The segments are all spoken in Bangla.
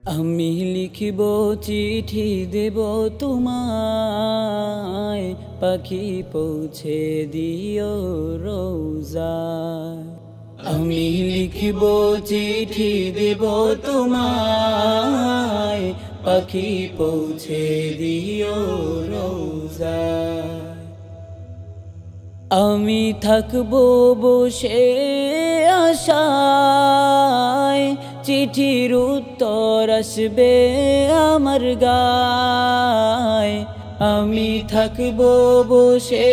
আমি লিখিব চিঠি দেব তোমায়, পাখি পৌঁছে দিও রোজায়। আমি লিখিব চিঠি দেব তোমায়, পাখি পৌঁছে দিও রোজায়। আমি থাকবো বসে আশায়, চিঠির উত্তর আসবে আমার গায়। আমি থাকবো বসে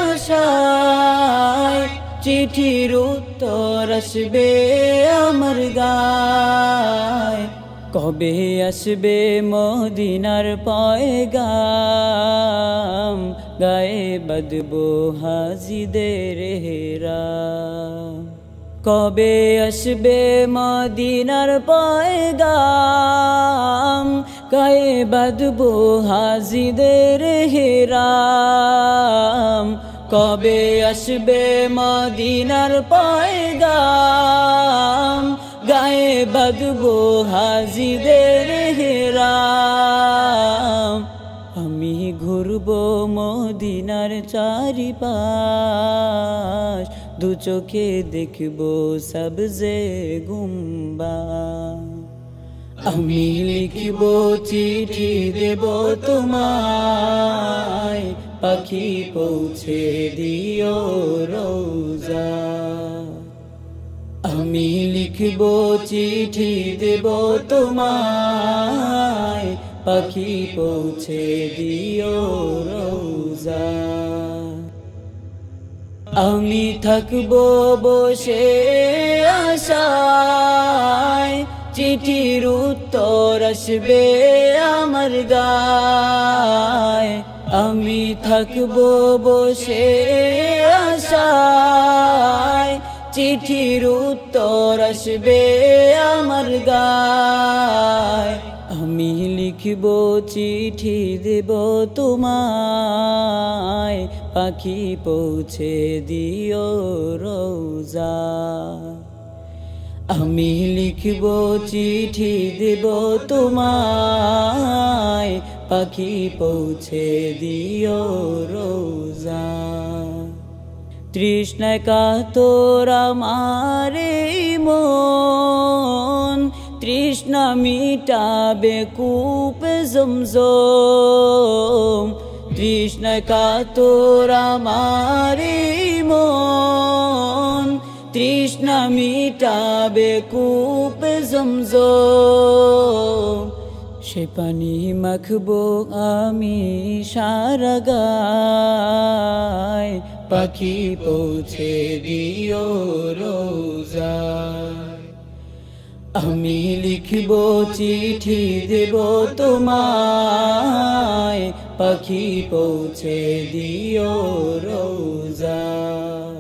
আশায়, চিঠির উত্তর আসবে আমার গায়। কবে আসবে মদিনার পয়গাম, গায়ে বাঁধবো হাজিদের হেরাম। কবে আসবে মদিনার পয়গাম, গায়ে বাঁধবো হাজিদের হেরাম। কবে আসবে মদিনার পয়গাম, গায়ে বাঁধবো হাজিদের হেরাম। আমি ঘুরবো মদিনার চারিপাশ, দু চোখে দেখবো সবজে গুম্বাদ। আমি লিখব চিঠি দেব তোমায়, পাখি পৌঁছে দিও রোজায়। আমি লিখব চিঠি দেব তোমায়, পাখি পৌঁছে দিও রোজায়। আমি থাকবো বসে আশায়, চিঠির উত্তর আসবে আমার গায়। আমি থাকবো বসে আশায়, চিঠির উত্তর আসবে আমার গায়। আমি লিখব চিঠি দেব তোমায়, পাখি পৌঁছে দিও রোজায়। আমি লিখব চিঠি দেব তোমায়, পাখি পৌঁছে দিও রোজায়। তৃষ্ণায় কাতর আমার এই মন, তৃষ্ণা মিটাবে কূপে জমজম। তৃষ্ণায় কাতর আমার এই মন, তৃষ্ণা মিটাবে কূপে জমজম। সে পানি মাখবো আমি সারা গায়, পাখি পৌঁছে দিও রোজায়। আমি লিখব চিঠি দেব তোমায়, পাখি পৌঁছে দিও রোজায়।